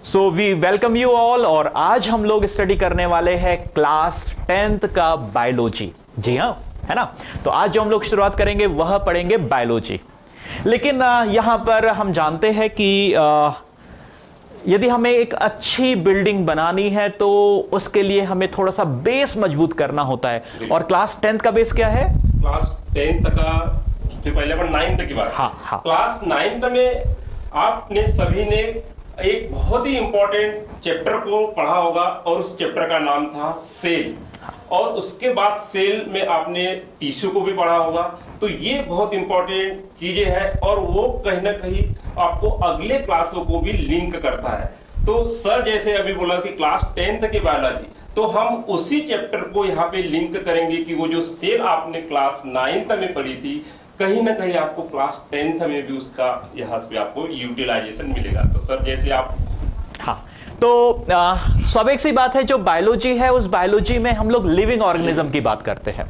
So we welcome you all. और आज हम लोग स्टडी करने वाले हैं क्लास 10th का बायोलॉजी। जी हाँ, है ना। तो आज जो हम लोग शुरुआत करेंगे वह पढ़ेंगे बायोलॉजी। लेकिन यहां पर हम जानते हैं कि यदि हमें एक अच्छी बिल्डिंग बनानी है तो उसके लिए हमें थोड़ा सा बेस मजबूत करना होता है। और क्लास 10th का बेस क्या है? क्लास 10th का फिर पहले अपन 9th की बात। हाँ। क्लास 9th में आपने सभी ने एक बहुत ही इंपॉर्टेंट चैप्टर को पढ़ा होगा और उस चैप्टर का नाम था सेल। और उसके बाद सेल में आपने टिश्यू को भी पढ़ा होगा। तो ये बहुत इंपॉर्टेंट चीजें हैं और वो कहीं ना कहीं आपको अगले क्लासों को भी लिंक करता है। तो सर जैसे अभी बोला कि क्लास 10th की बायोलॉजी, तो हम उसी चैप्टर को यहाँ पे लिंक करेंगे कि वो जो सेल आपने क्लास 9th में पढ़ी थी, कहीं ना कहीं आपको क्लास 10th में भी उसका यहाँ पे आपको यूटिलाइजेशन मिलेगा। तो सर जैसे आप तो स्वाभाविक सी बात है, जो बायोलॉजी है उस बायोलॉजी में हम लोग लिविंग ऑर्गेनिज्म की बात करते हैं।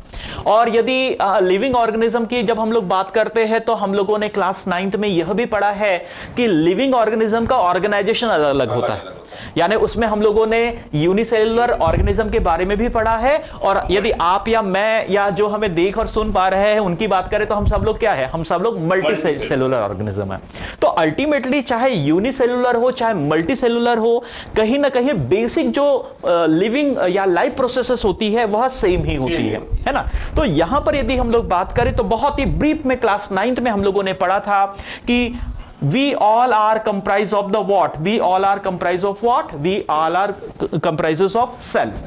और यदि लिविंग ऑर्गेनिज्म की जब हम लोग बात करते हैं तो हम लोगों ने क्लास 9th में यह भी पढ़ा है कि लिविंग ऑर्गेनिज्म का ऑर्गेनाइजेशन अलग अलग होता है। यानी उसमें हम लोगों ने यूनिसेलुलर ऑर्गेनिज्म के बारे में भी पढ़ा है। और यदि आप या मैं या जो हमें देख और सुन पा रहे हैं उनकी बात करें तो हम सब लोग क्या है? हम सब लोग मल्टी सेलुलर ऑर्गेनिज्म है। तो अल्टीमेटली चाहे यूनिसेलुलर हो चाहे मल्टी सेलुलर हो, कहीं ना कहीं बेसिक जो लिविंग या लाइफ प्रोसेसेस होती है वह सेम ही होती है ना। तो यहां पर यदि हम लोग बात करें तो बहुत ही ब्रीफ में क्लास 9th में हम लोगों ने पढ़ा था कि we all are comprised of the what? We all are comprised of what? We all are comprises of cells।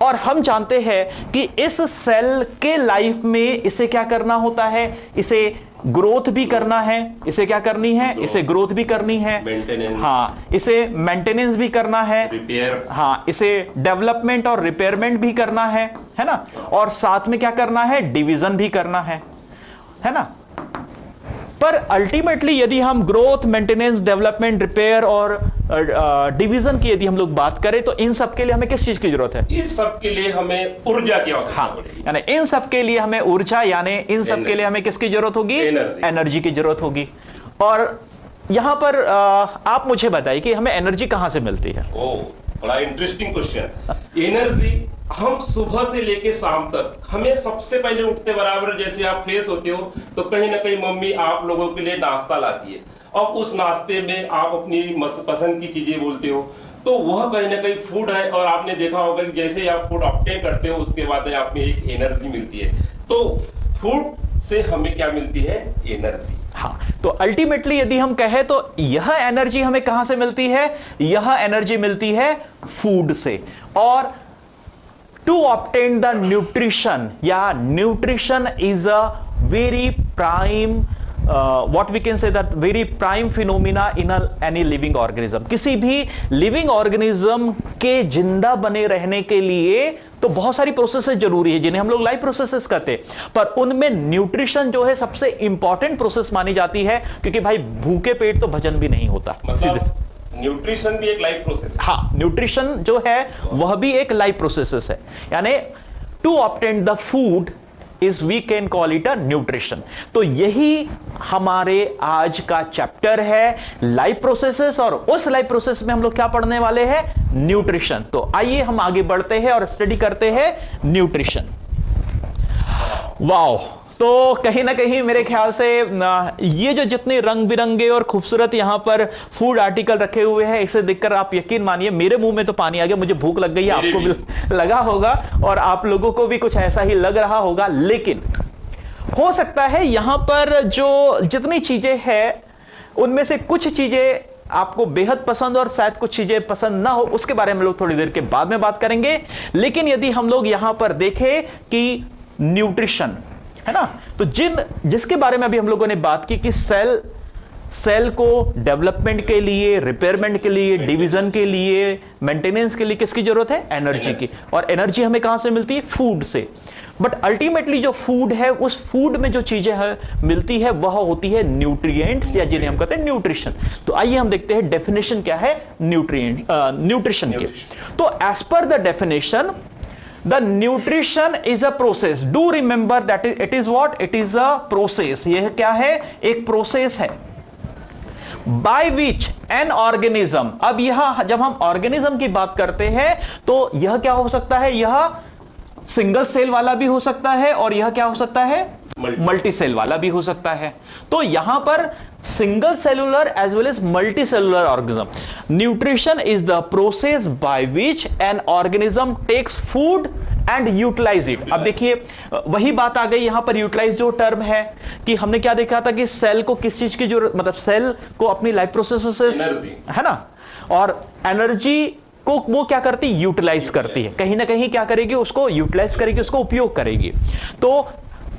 और हम जानते हैं कि इस सेल के लाइफ में इसे क्या करना होता है? इसे ग्रोथ भी करना है। इसे क्या करनी है? इसे ग्रोथ भी करनी है। हाँ, इसे मेंटेनेंस भी करना है। रिपेयर। हाँ, इसे डेवलपमेंट और रिपेयरमेंट भी करना है ना। और साथ में क्या करना है? डिवीजन भी करना है ना। पर अल्टीमेटली यदि हम ग्रोथ, मेंटेनेंस, डेवलपमेंट, रिपेयर और डिवीजन की यदि हम लोग बात करें तो इन सब के लिए हमें किस चीज की जरूरत है? इस सब के लिए हमें ऊर्जा की आवश्यकता पड़ेगी। यानी इन सब के लिए हमें ऊर्जा, यानी इन सब के लिए हमें किसकी जरूरत होगी? एनर्जी की जरूरत होगी। और यहां पर आप मुझे बताइए कि हमें एनर्जी कहां से मिलती है? बड़ा इंटरेस्टिंग क्वेश्चन। एनर्जी हम सुबह से लेके शाम तक, हमें सबसे पहले उठते बराबर जैसे आप फ्रेश होते हो तो कहीं ना कहीं मम्मी आप लोगों के लिए नाश्ता लाती है। अब उस नाश्ते में आप अपनी पसंद की चीजें बोलते हो तो वह कहीं ना कहीं फूड है। और आपने देखा होगा कि जैसे आप फूड ऑब्टेन करते हो उसके बाद आप में एक एनर्जी मिलती है। तो फूड से हमें क्या मिलती है? एनर्जी। हाँ, तो अल्टीमेटली यदि हम कहें तो यह एनर्जी हमें कहां से मिलती है? यह एनर्जी मिलती है फूड से। और टू ऑब्टेन द न्यूट्रिशन, या nutrition is a very prime what we can say that very prime phenomena in any living organism। किसी भी लिविंग ऑर्गेनिज्म के जिंदा बने रहने के लिए तो बहुत सारी प्रोसेसेस जरूरी है जिन्हें हम लोग लाइफ प्रोसेसेस कहते हैं। पर उनमें न्यूट्रिशन जो है सबसे इंपॉर्टेंट प्रोसेस मानी जाती है, क्योंकि भाई भूखे पेट तो भजन भी नहीं होता। न्यूट्रिशन भी एक लाइफ प्रोसेस है। हाँ, न्यूट्रिशन जो है वह भी एक लाइफ प्रोसेस है। यानी to obtain the food is we can call it a nutrition. तो यही हमारे आज का चैप्टर है, लाइफ प्रोसेसेस। और उस लाइफ प्रोसेस में हम लोग क्या पढ़ने वाले हैं? न्यूट्रिशन। तो आइए हम आगे बढ़ते हैं और स्टडी करते हैं न्यूट्रिशन। वाओ! तो कहीं ना कहीं मेरे ख्याल से ये जो जितने रंग बिरंगे और खूबसूरत यहां पर फूड आर्टिकल रखे हुए हैं, इसे देखकर आप यकीन मानिए मेरे मुंह में तो पानी आ गया। मुझे भूख लग गई है, आपको भी लगा होगा और आप लोगों को भी कुछ ऐसा ही लग रहा होगा। लेकिन हो सकता है यहां पर जो जितनी चीजें हैं उनमें से कुछ चीजें आपको बेहद पसंद और शायद कुछ चीजें पसंद ना हो, उसके बारे में लोग थोड़ी देर के बाद में बात करेंगे। लेकिन यदि हम लोग यहां पर देखें कि न्यूट्रिशन है ना, तो जिसके बारे में अभी हम लोगों ने बात की कि सेल को डेवलपमेंट के लिए, रिपेयरमेंट के लिए, डिवीजन के लिए, मेंटेनेंस के लिए किसकी जरूरत है? एनर्जी की। और एनर्जी हमें कहां से मिलती है? फूड से। बट अल्टीमेटली जो फूड है, उस फूड में जो चीजें मिलती है वह होती है न्यूट्रिएंट्स, या जिन्हें हम कहते हैं न्यूट्रिशन। तो आइए हम देखते हैं डेफिनेशन क्या है न्यूट्रिशन की। तो as per the definition, the nutrition is a process। do remember that it is what? it is a process। यह क्या है? एक प्रोसेस है। Bye which an organism. अब यह जब हम ऑर्गेनिज्म की बात करते हैं तो यह क्या हो सकता है, यह सिंगल सेल वाला भी हो सकता है और यह क्या हो सकता है, मल्टी सेल वाला भी हो सकता है। तो यहां पर single cellular as well as multi cellular organism. Nutrition is the process by which an organism takes food and utilize it. अब देखिए वही बात आ गई यहां पर, यूटिलाइज जो टर्म है कि हमने क्या देखा था कि सेल को किस चीज की जरूरत, मतलब सेल को अपनी लाइफ प्रोसेसेस है ना, और एनर्जी को वो क्या करती है, यूटिलाइज करती है, कहीं ना कहीं क्या करेगी, उसको यूटिलाइज करेगी, उसको उपयोग करेगी। तो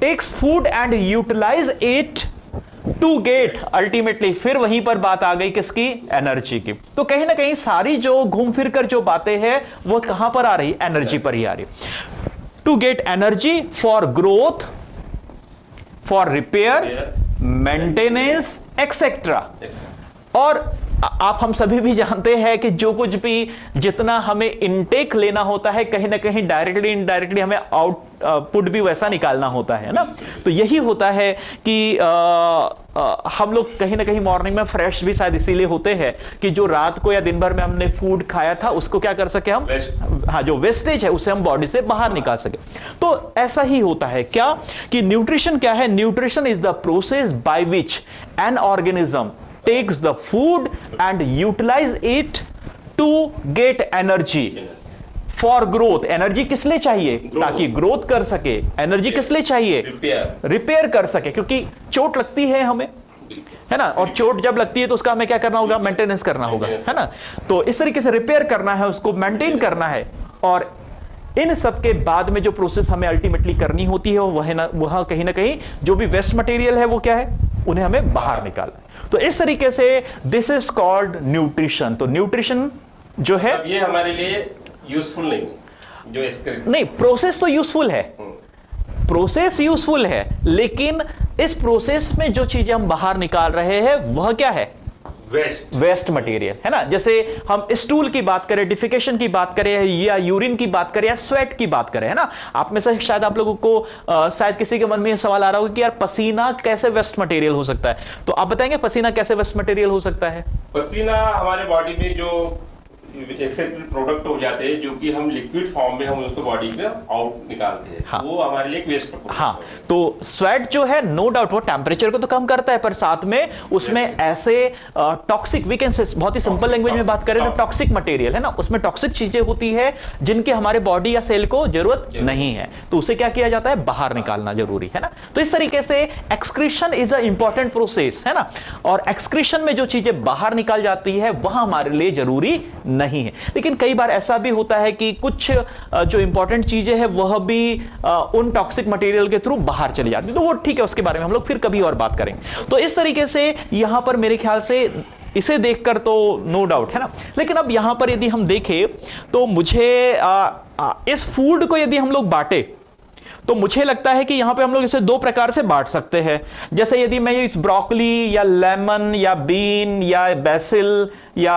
takes food and utilize it to get ultimately, फिर वहीं पर बात आ गई किसकी, एनर्जी की। तो कहीं ना कहीं सारी जो घूम फिर कर जो बातें हैं वो कहां पर आ रही, एनर्जी पर ही आ रही। To get energy for growth, for repair, maintenance etcetera. और आप हम सभी भी जानते हैं कि जो कुछ भी जितना हमें इनटेक लेना होता है कहीं ना कहीं डायरेक्टली इनडायरेक्टली हमें आउटपुट भी वैसा निकालना होता है ना। तो यही होता है कि हम लोग कहीं ना कहीं मॉर्निंग में फ्रेश भी शायद इसीलिए होते हैं कि जो रात को या दिन भर में हमने फूड खाया था उसको क्या कर सके हम, हाँ, जो वेस्टेज है उसे हम बॉडी से बाहर निकाल सके। तो ऐसा ही होता है क्या कि न्यूट्रिशन क्या है, nutrition is the process by which an organism takes the food and utilize it to get energy for growth। Energy किस लिए चाहिए, ताकि ग्रोथ कर सके। एनर्जी किस लिए चाहिए, रिपेयर कर सके, क्योंकि चोट लगती है हमें, है ना, और चोट जब लगती है तो उसका हमें क्या करना होगा, मेंटेनेंस करना होगा, है ना। तो इस तरीके से रिपेयर करना है, उसको मेंटेन करना है, और इन सब के बाद में जो प्रोसेस हमें अल्टीमेटली करनी होती है वह कहीं ना कहीं जो भी वेस्ट मटेरियल है वो क्या है, उन्हें हमें बाहर निकालना है। तो इस तरीके से दिस इज कॉल्ड न्यूट्रिशन। तो न्यूट्रिशन जो है ये हमारे लिए यूजफुल नहीं, जो इसके नहीं, प्रोसेस तो यूजफुल है, प्रोसेस यूजफुल है, लेकिन इस प्रोसेस में जो चीजें हम बाहर निकाल रहे हैं वह क्या है, वेस्ट मटेरियल, है ना। जैसे हम स्टूल की बात करें, डिफिकेशन की बात करें, या यूरिन की बात करें, या स्वेट की बात करें, है ना। आप में से शायद आप लोगों को शायद किसी के मन में यह सवाल आ रहा होगा कि यार पसीना कैसे वेस्ट मटेरियल हो सकता है। तो आप बताएंगे पसीना कैसे वेस्ट मटेरियल हो सकता है। पसीना हमारे बॉडी में जो एक्सेप्टेड प्रोडक्ट हो जाते हैं, जो कि हम लिक्विड फॉर्म में हम उसको बॉडी का आउट निकालते हैं, हाँ, वो हमारे लिए वेस्ट प्रोडक्ट। हाँ, तो स्वेट जो है नो डाउट वो टेम्परेचर को तो कम करता है, पर साथ में उसमें ऐसे टॉक्सिक, वी कैन से बहुत ही सिंपल लैंग्वेज में बात करें तो टॉक्सिक मटेरियल, है ना, उसमें टॉक्सिक चीजें होती है जिनकी हमारे बॉडी या सेल को जरूरत नहीं है, तो उसे क्या किया जाता है, बाहर निकालना जरूरी है ना। तो इस तरीके से excretion is a important process, है ना, और एक्सक्रीशन में जो चीजें बाहर निकाल जाती है वह हमारे लिए जरूरी नहीं है। लेकिन कई बार ऐसा भी होता है कि कुछ जो इंपॉर्टेंट चीजें हैं वह भी उन टॉक्सिक मटेरियल के थ्रू बाहर चली जाती है, तो वो ठीक है, उसके बारे में हम लोग फिर कभी और बात करेंगे। तो इस तरीके से यहां पर मेरे ख्याल से इसे देखकर तो नो डाउट, है ना। लेकिन अब यहां पर यदि हम देखें तो मुझे इस फूड को यदि हम लोग बांटे तो मुझे लगता है कि यहां पे हम लोग इसे दो प्रकार से बांट सकते हैं। जैसे यदि मैं इस ब्रोकली या लेमन या बीन या बेसिल या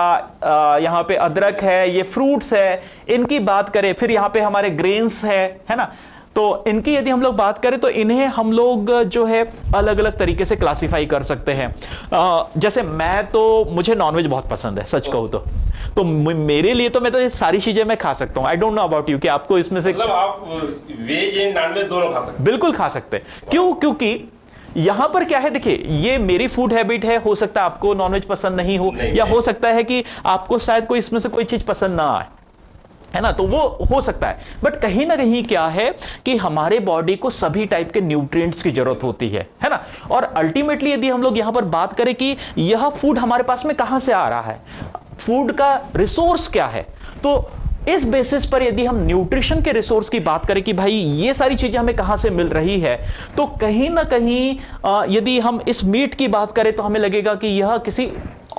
यहां पे अदरक है, ये फ्रूट्स है, इनकी बात करें, फिर यहां पे हमारे ग्रेन्स है ना, तो इनकी यदि हम लोग बात करें तो इन्हें हम लोग जो है अलग अलग तरीके से क्लासिफाई कर सकते हैं। जैसे मैं तो, मुझे नॉनवेज बहुत पसंद है, सच कहूं तो मेरे लिए तो मैं तो ये सारी चीजें मैं खा सकता हूं। I don't know about you कि आपको इसमें से, मतलब आप वेज एंड नॉनवेज दोनों खा सकते हैं। बिल्कुल खा सकते हैं। क्यों? क्योंकि यहां पर क्या है, देखिए ये मेरी फूड हैबिट है, हो सकता है आपको नॉनवेज पसंद नहीं हो, या हो सकता है कि आपको शायद कोई इसमें से कोई चीज पसंद ना आए, है ना, तो वो हो सकता है। बट कहीं ना कहीं क्या है कि हमारे बॉडी को सभी टाइप के न्यूट्रिएंट्स की जरूरत होती है ना। और अल्टीमेटली यदि हम लोग यहां पर बात करें कि यह फूड हमारे पास में कहां से आ रहा है, फूड का रिसोर्स क्या है, तो इस बेसिस पर यदि हम न्यूट्रिशन के रिसोर्स की बात करें कि भाई ये सारी चीजें हमें कहां से मिल रही है, तो कहीं ना कहीं यदि हम इस मीट की बात करें तो हमें लगेगा कि यह किसी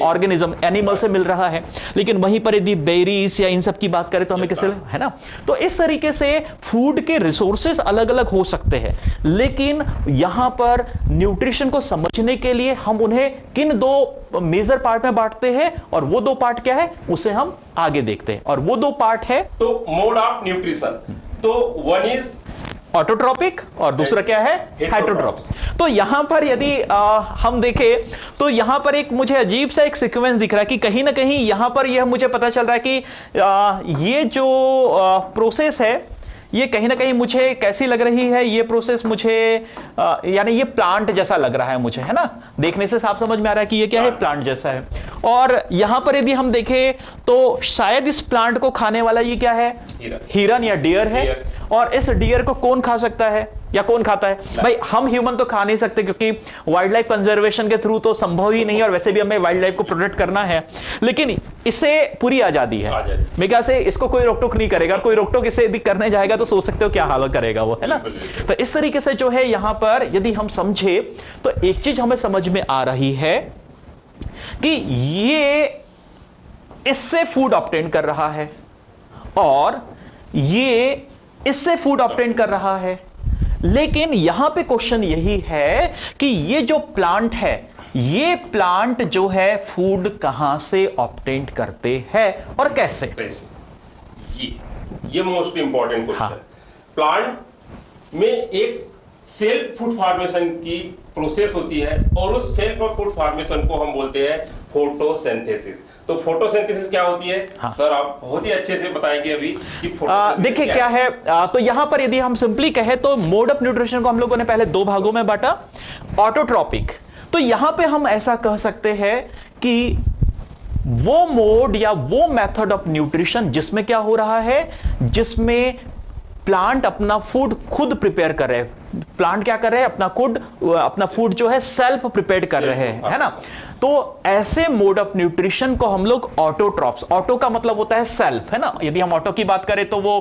ऑर्गेनिज्म, एनिमल से मिल रहा है। लेकिन वहीं पर यदि बेरीज या इन सब की बात करें तो हमें किससे, है ना। तो इस तरीके से फूड के रिसोर्सेस अलग अलग हो सकते हैं, लेकिन यहां पर न्यूट्रिशन को समझने के लिए हम उन्हें किन दो मेजर पार्ट में बांटते हैं, और वो दो पार्ट क्या है उसे हम आगे देखते हैं। और वो दो पार्ट है तो मोड ऑफ न्यूट्रिशन, तो वन इज ऑटोट्रॉपिक और दूसरा क्या है, हेटरोट्रॉपिक। तो यहां पर यदि हम देखें तो यहां पर एक मुझे अजीब सा एक सीक्वेंस दिख रहा है कि कहीं ना कहीं यहां पर यह मुझे पता चल रहा है कि ये जो प्रोसेस है ये कहीं ना कहीं मुझे कैसी लग रही है, ये प्रोसेस मुझे यानी ये प्लांट जैसा लग रहा है मुझे, है ना, देखने से साफ समझ में आ रहा है कि ये क्या है, प्लांट जैसा है। और यहां पर यदि हम देखें तो शायद इस प्लांट को खाने वाला ये क्या है, हिरन या डियर है। और इस डियर को कौन खा सकता है या कौन खाता है? भाई हम ह्यूमन तो खा नहीं सकते क्योंकि वाइल्ड लाइफ कंजर्वेशन के थ्रू तो संभव ही नहीं है, और वैसे भी हमें वाइल्ड लाइफ को प्रोटेक्ट करना है, लेकिन इसे पूरी आजादी है। मेरे ख्याल से इसको कोई रोक टोक नहीं करेगा, और कोई रोक टोक इसे यदि करने जाएगा तो सोच सकते हो क्या हालत करेगा वो, है ना। तो इस तरीके से जो है यहां पर यदि हम समझे तो एक चीज हमें समझ में आ रही है कि ये इससे फूड ऑब्टेन कर रहा है और ये इससे फूड ऑब्टेन कर रहा है। लेकिन यहां पे क्वेश्चन यही है कि ये जो प्लांट है, ये प्लांट जो है फूड कहां से ऑब्टेन करते हैं और कैसे? ये मोस्ट इंपॉर्टेंट क्वेश्चन। प्लांट में एक सेल्फ फूड फॉर्मेशन की प्रोसेस होती है और उस सेल्फ फूड फॉर्मेशन को हम बोलते हैं फोटोसिंथेसिस। तो फोटोसिंथेसिस क्या होती है? हाँ। सर आप बहुत ही अच्छे से बताएंगे अभी कि देखिए क्या है। तो यहां पर यदि हम सिंपली कहें तो मोड ऑफ न्यूट्रिशन को हम लोगों ने पहले दो भागों में बांटा, ऑटोट्रॉपिक। तो यहां पे हम ऐसा कह सकते हैं कि वो मोड या वो मेथड ऑफ न्यूट्रिशन जिसमें क्या हो रहा है, जिसमें प्लांट अपना फूड खुद प्रिपेयर कर रहे हैं। प्लांट क्या कर रहे हैं, अपना फूड जो है सेल्फ प्रिपेयर कर रहे हैं, है ना। तो ऐसे मोड ऑफ न्यूट्रिशन को हम लोग ऑटोट्रॉप्स, ऑटो का मतलब होता है सेल्फ, है ना। यदि हम ऑटो की बात करें तो वो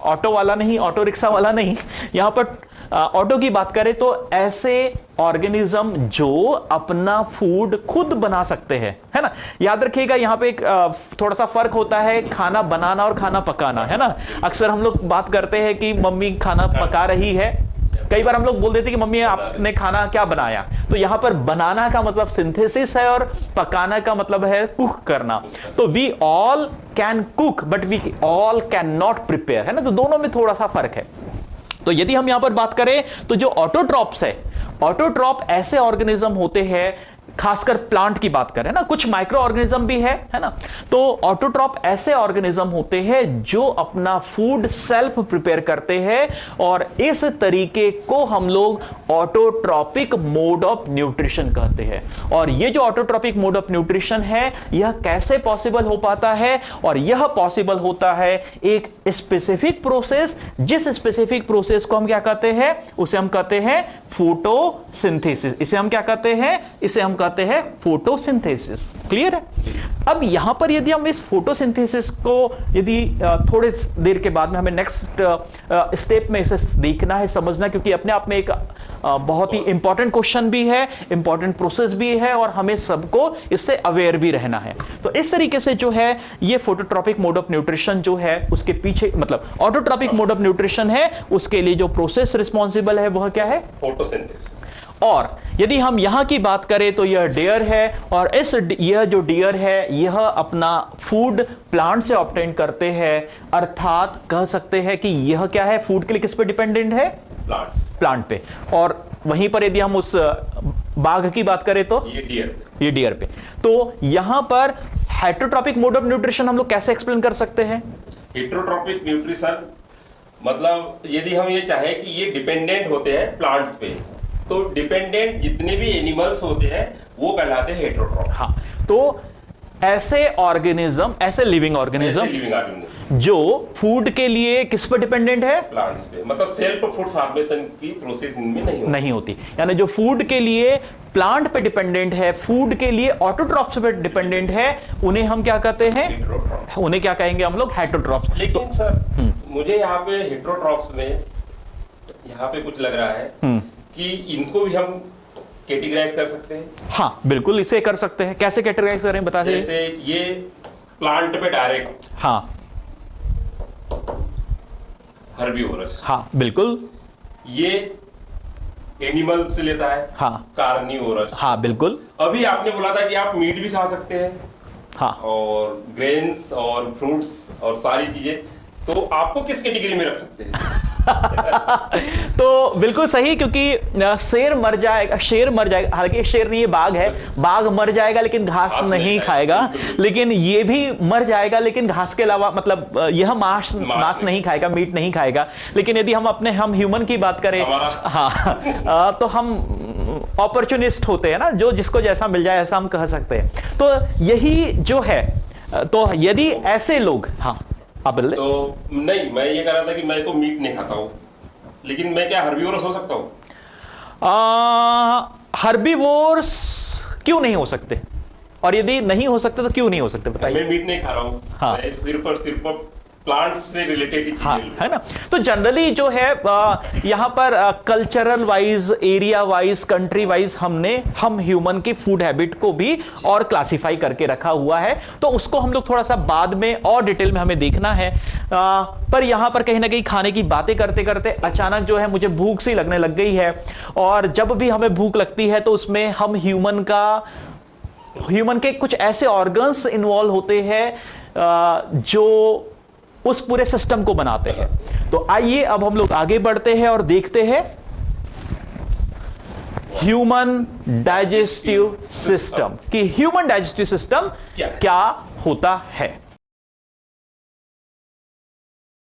ऑटो वाला नहीं, ऑटो रिक्शा वाला नहीं, यहां पर ऑटो की बात करें तो ऐसे ऑर्गेनिज्म जो अपना फूड खुद बना सकते हैं, है ना। याद रखिएगा यहां पे एक थोड़ा सा फर्क होता है खाना बनाना और खाना पकाना, है ना। अक्सर हम लोग बात करते हैं कि मम्मी खाना पका रही है, कई बार हम लोग बोल देते कि मम्मी आपने खाना क्या बनाया। तो यहां पर बनाना का मतलब सिंथेसिस है और पकाना का मतलब है कुक करना। तो we all can cook but we all can not prepare, है ना। तो दोनों में थोड़ा सा फर्क है। तो यदि हम यहां पर बात करें तो जो ऑटोट्रॉप्स है, ऑटोट्रॉप ऐसे ऑर्गेनिज्म होते हैं, खासकर प्लांट की बात करें ना, कुछ माइक्रो ऑर्गेनिज्म भी है ना। तो ऑटोट्रॉप ऐसे ऑर्गेनिज्म होते हैं जो अपना फूड सेल्फ प्रिपेयर करते हैं, और इस तरीके को हम लोग ऑटोट्रॉपिक मोड ऑफ न्यूट्रिशन कहते हैं। और ये जो ऑटोट्रॉपिक मोड ऑफ न्यूट्रिशन है, यह कैसे पॉसिबल हो पाता है? और यह पॉसिबल होता है एक स्पेसिफिक प्रोसेस, जिस स्पेसिफिक प्रोसेस को हम क्या कहते हैं, उसे हम कहते हैं फोटोसिंथेसिस। इसे हम क्या कहते हैं? इसे हम कहते हैं फोटोसिंथेसिस। क्लियर है? अब यहां पर यदि हम इस फोटोसिंथेसिस को यदि थोड़े देर के बाद में हमें नेक्स्ट स्टेप में इसे देखना है, समझना, क्योंकि अपने आप में एक बहुत ही इंपॉर्टेंट क्वेश्चन भी है, इंपॉर्टेंट प्रोसेस भी है, और हमें सबको इससे अवेयर भी रहना है। तो इस तरीके से जो है ये फोटोट्रॉपिक मोड ऑफ न्यूट्रिशन जो है उसके पीछे, मतलब ऑटोट्रॉपिक मोड ऑफ न्यूट्रिशन है, उसके लिए जो प्रोसेस रिस्पॉन्सिबल है वह क्या है? फोटोसिंथेसिस। और यदि हम यहां की बात करें तो यह डियर है, और यह जो डियर है यह अपना फूड प्लांट से ऑब्टेन करते हैं। अर्थात कह सकते हैं कि यह क्या है, फूड के लिए किस पे डिपेंडेंट है? प्लांट पे। और वहीं पर यदि हम उस बाघ की बात करें तो ये डियर पे। तो यहां पर हेटरोट्रॉपिक मोड ऑफ न्यूट्रिशन हम लोग कैसे एक्सप्लेन कर सकते हैं? हेटरोट्रॉपिक न्यूट्रिशन मतलब यदि हम ये चाहे कि ये डिपेंडेंट होते हैं प्लांट्स पे, तो डिपेंडेंट जितने भी एनिमल्स होते हैं वो कहलाते हैं हेटरोट्रॉप। हाँ, तो ऐसे ऑर्गेनिज्म, ऐसे लिविंग ऑर्गेनिज्म जो फूड के लिए किस पर डिपेंडेंट है? प्लांट्स पे। मतलब सेल्फ फूड फॉर्मेशन की प्रोसेस इनमें नहीं होती। यानी जो फूड के लिए प्लांट पे डिपेंडेंट है, फूड के लिए ऑटोट्रॉप्स पे डिपेंडेंट है, उन्हें हम क्या कहते हैं? उन्हें क्या कहेंगे हम लोग? हेटरोट्रॉप्स। लेकिन सर मुझे यहाँ पे हेटरोट्रॉप्स में यहाँ पे कुछ लग रहा है कि इनको भी हम कैटेगराइज कर सकते हैं। हाँ बिल्कुल, इसे कर सकते हैं। कैसे कैटेगराइज करें बता दीजिए। जैसे ये प्लांट पे डायरेक्ट, हाँ हर्बीवोरस, हाँ बिल्कुल। ये एनिमल से लेता है, हाँ कार्निवोरस, हाँ बिल्कुल। अभी आपने बोला था कि आप मीट भी खा सकते हैं, हाँ, और ग्रेन्स और फ्रूट्स और सारी चीजें, तो आपको किस कैटेगरी में रख सकते हैं? तो बिल्कुल सही, क्योंकि शेर मर जाएगा, शेर मर जाएगा, हालांकि शेर नहीं, ये बाघ है, बाघ मर जाएगा लेकिन घास नहीं खाएगा, लेकिन ये भी मर जाएगा लेकिन घास के अलावा, मतलब यह मांस नहीं खाएगा, मीट नहीं खाएगा। लेकिन यदि हम ह्यूमन की बात करें, हाँ, तो हम अपॉर्चुनिस्ट होते हैं ना, जो जिसको जैसा मिल जाए ऐसा हम कह सकते हैं। तो यही जो है, तो यदि ऐसे लोग, हाँ आप बोल। तो नहीं, मैं ये कह रहा था कि मैं तो मीट नहीं खाता हूँ, लेकिन मैं क्या हर्बीवोरस हो सकता हूँ? हर्बीवोरस क्यों नहीं हो सकते, और यदि नहीं हो सकते तो क्यों नहीं हो सकते बताइए। मैं मीट नहीं खा रहा हूँ, हाँ। मैं सिर्फ और सिर्फ प्लांट्स से रिलेटेड ही हाँ, चीजें है ना। तो जनरली जो है यहाँ पर cultural wise, area wise, country wise हम ह्यूमन की फूड हैबिट को भी और क्लासिफाई करके रखा हुआ है। तो उसको हम लोग थोड़ा सा बाद में और डिटेल में हमें देखना है। पर यहाँ पर कहीं ना कहीं खाने की बातें करते करते अचानक जो है मुझे भूख सी लगने लग गई है, और जब भी हमें भूख लगती है तो उसमें हम ह्यूमन के कुछ ऐसे ऑर्गन्स इन्वॉल्व होते हैं जो उस पूरे सिस्टम को बनाते हैं। तो आइए अब हम लोग आगे बढ़ते हैं और देखते हैं ह्यूमन डाइजेस्टिव सिस्टम, कि ह्यूमन डाइजेस्टिव सिस्टम क्या होता है।